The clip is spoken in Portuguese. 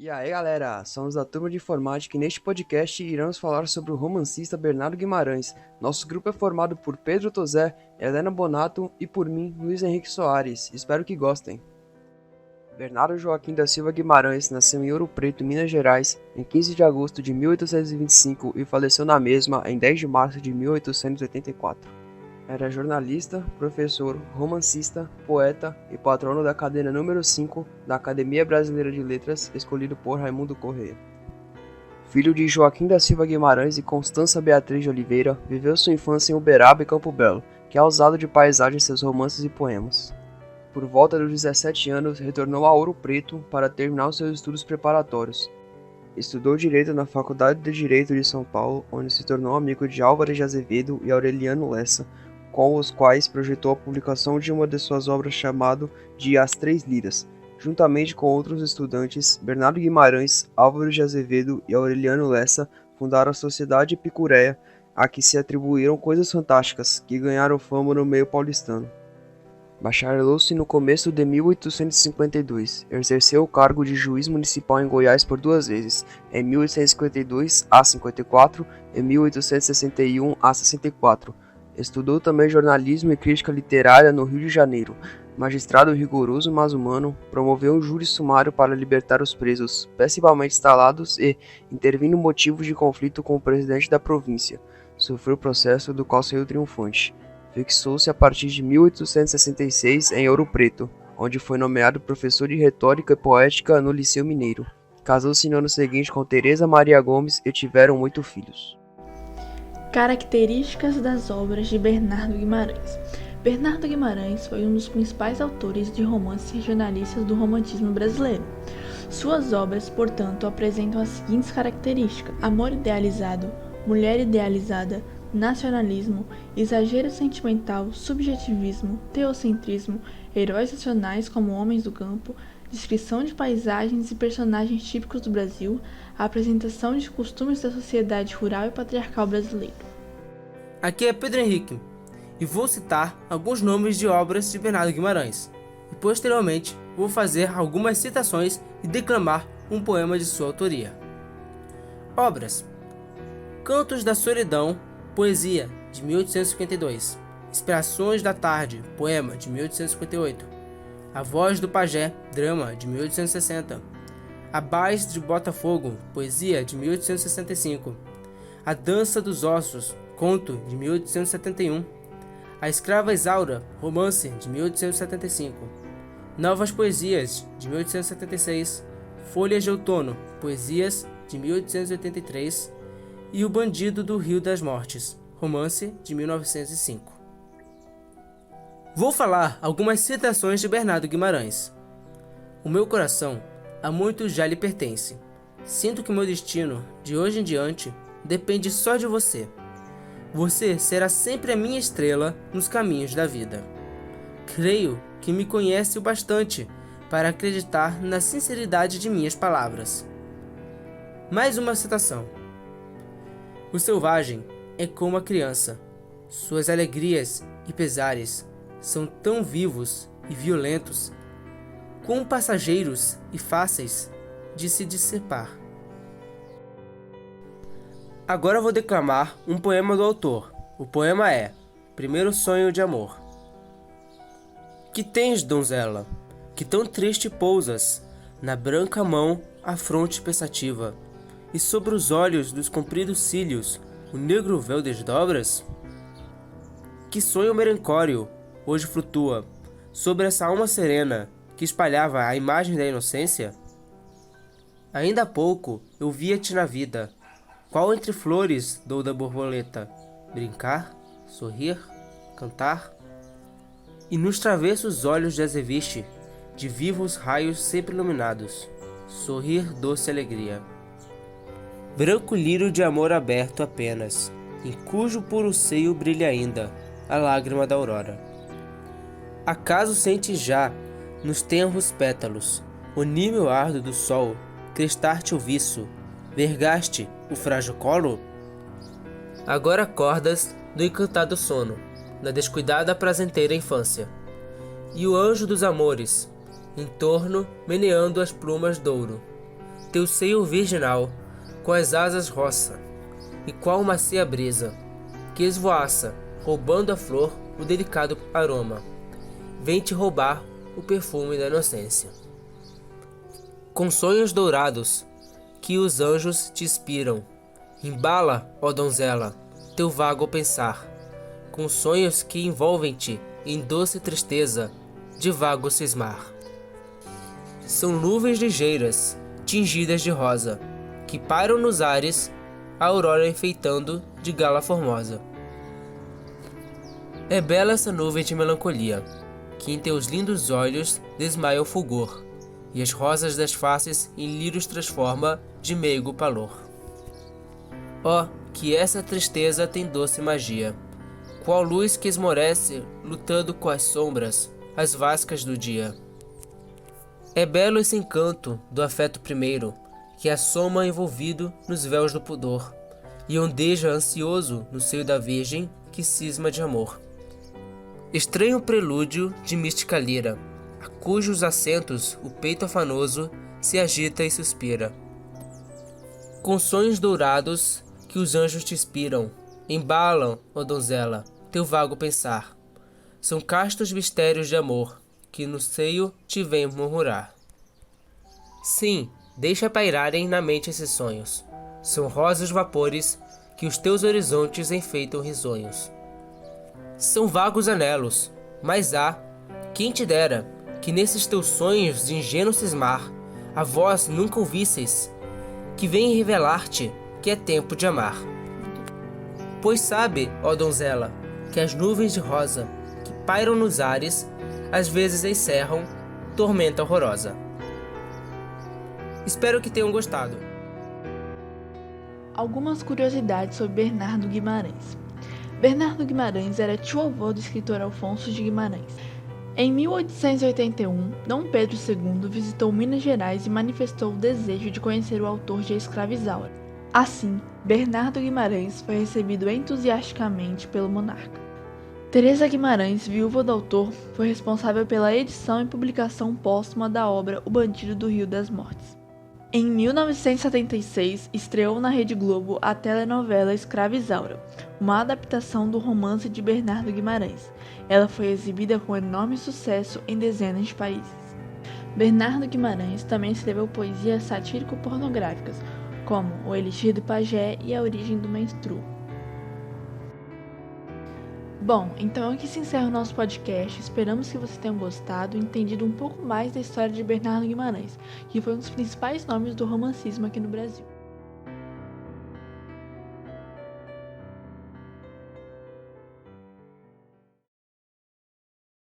E aí galera, somos da turma de informática e neste podcast iremos falar sobre o romancista Bernardo Guimarães. Nosso grupo é formado por Pedro Tozé, Helena Bonato e por mim, Luiz Henrique Soares. Espero que gostem. Bernardo Joaquim da Silva Guimarães nasceu em Ouro Preto, Minas Gerais, em 15 de agosto de 1825 e faleceu na mesma em 10 de março de 1884. Era jornalista, professor, romancista, poeta e patrono da cadeira número 5 da Academia Brasileira de Letras, escolhido por Raimundo Corrêa. Filho de Joaquim da Silva Guimarães e Constança Beatriz de Oliveira, viveu sua infância em Uberaba e Campo Belo, que é usado de paisagem em seus romances e poemas. Por volta dos 17 anos, retornou a Ouro Preto para terminar os seus estudos preparatórios. Estudou Direito na Faculdade de Direito de São Paulo, onde se tornou amigo de Álvares de Azevedo e Aureliano Lessa, com os quais projetou a publicação de uma de suas obras chamado de As Três Liras. Juntamente com outros estudantes, Bernardo Guimarães, Álvares de Azevedo e Aureliano Lessa fundaram a Sociedade Epicureia, a que se atribuíram coisas fantásticas, que ganharam fama no meio paulistano. Bacharelou-se no começo de 1852, exerceu o cargo de juiz municipal em Goiás por 2 vezes, em 1852 a 54 e 1861 a 64. Estudou também jornalismo e crítica literária no Rio de Janeiro. Magistrado rigoroso mas humano, promoveu um júri sumário para libertar os presos, pessimamente instalados e, intervindo motivos de conflito com o presidente da província. Sofreu processo do qual saiu triunfante. Fixou-se a partir de 1866 em Ouro Preto, onde foi nomeado professor de retórica e poética no Liceu Mineiro. Casou-se no ano seguinte com Teresa Maria Gomes e tiveram 8 filhos. Características das obras de Bernardo Guimarães. Bernardo Guimarães foi um dos principais autores de romances regionalistas do romantismo brasileiro. Suas obras, portanto, apresentam as seguintes características: amor idealizado, mulher idealizada, nacionalismo, exagero sentimental, subjetivismo, teocentrismo, heróis nacionais como homens do campo, descrição de paisagens e personagens típicos do Brasil, a apresentação de costumes da sociedade rural e patriarcal brasileira. Aqui é Pedro Henrique e vou citar alguns nomes de obras de Bernardo Guimarães e posteriormente vou fazer algumas citações e declamar um poema de sua autoria. Obras: Cantos da Solidão, poesia, de 1852. Inspirações da Tarde, poema, de 1858. A Voz do Pajé, drama, de 1860. Abás de Botafogo, poesia, de 1865. A Dança dos Ossos, conto, de 1871. A Escrava Isaura, romance, de 1875. Novas Poesias, de 1876. Folhas de Outono, poesias, de 1883. E O Bandido do Rio das Mortes, romance, de 1905. Vou falar algumas citações de Bernardo Guimarães. O meu coração a muito já lhe pertence. Sinto que meu destino, de hoje em diante, depende só de você. Você será sempre a minha estrela nos caminhos da vida. Creio que me conhece o bastante para acreditar na sinceridade de minhas palavras. Mais uma citação. O selvagem é como a criança. Suas alegrias e pesares são tão vivos e violentos, quão passageiros e fáceis de se dissipar. Agora vou declamar um poema do autor. O poema é Primeiro Sonho de Amor. Que tens, donzela, que tão triste pousas, na branca mão a fronte pensativa, e sobre os olhos dos compridos cílios o negro véu desdobras? Que sonho melancólico hoje flutua sobre essa alma serena que espalhava a imagem da inocência? Ainda há pouco eu via-te na vida, qual entre flores dou da borboleta, brincar, sorrir, cantar, e nos travessos olhos de azeviste, de vivos raios sempre iluminados, sorrir doce alegria. Branco lírio de amor aberto apenas, em cujo puro seio brilha ainda a lágrima da aurora. Acaso sentes já, nos tenros pétalos, o nímio árduo do sol, crestar-te o viço, vergaste o frágil colo? Agora acordas do encantado sono, da descuidada prazenteira infância, e o anjo dos amores, em torno meneando as plumas douro, teu seio virginal, com as asas roça, e qual macia brisa, que esvoaça, roubando a flor o delicado aroma, vem te roubar o perfume da inocência. Com sonhos dourados, que os anjos te inspiram, embala, ó donzela, teu vago pensar, com sonhos que envolvem-te em doce tristeza, de vago cismar. São nuvens ligeiras, tingidas de rosa, que pairam nos ares, a aurora enfeitando de gala formosa. É bela essa nuvem de melancolia, que em teus lindos olhos desmaia o fulgor, e as rosas das faces em lírios transforma de meigo palor. Ó, que essa tristeza tem doce magia, qual luz que esmorece, lutando com as sombras, as vascas do dia. É belo esse encanto do afeto primeiro, que assoma envolvido nos véus do pudor, e ondeja ansioso no seio da virgem que cisma de amor. Estranho prelúdio de mística lira, a cujos assentos o peito afanoso se agita e suspira. Com sonhos dourados que os anjos te inspiram, embalam, ó donzela, teu vago pensar. São castos mistérios de amor, que no seio te vem murmurar. Sim, deixa pairarem na mente esses sonhos. São rosas vapores que os teus horizontes enfeitam risonhos. São vagos anelos, mas há, quem te dera, que nesses teus sonhos de ingênuo cismar, a voz nunca ouvisseis, que vem revelar-te que é tempo de amar. Pois sabe, ó donzela, que as nuvens de rosa, que pairam nos ares, às vezes encerram tormenta horrorosa. Espero que tenham gostado. Algumas curiosidades sobre Bernardo Guimarães. Bernardo Guimarães era tio-avô do escritor Afonso de Guimarães. Em 1881, Dom Pedro II visitou Minas Gerais e manifestou o desejo de conhecer o autor de A Escrava Isaura. Assim, Bernardo Guimarães foi recebido entusiasticamente pelo monarca. Teresa Guimarães, viúva do autor, foi responsável pela edição e publicação póstuma da obra O Bandido do Rio das Mortes. Em 1976, estreou na Rede Globo a telenovela Escrava Isaura, uma adaptação do romance de Bernardo Guimarães. Ela foi exibida com enorme sucesso em dezenas de países. Bernardo Guimarães também escreveu poesias satírico-pornográficas, como O Elixir do Pajé e A Origem do Menstruo. Bom, então aqui se encerra o nosso podcast. Esperamos que vocês tenham gostado e entendido um pouco mais da história de Bernardo Guimarães, que foi um dos principais nomes do romancismo aqui no Brasil.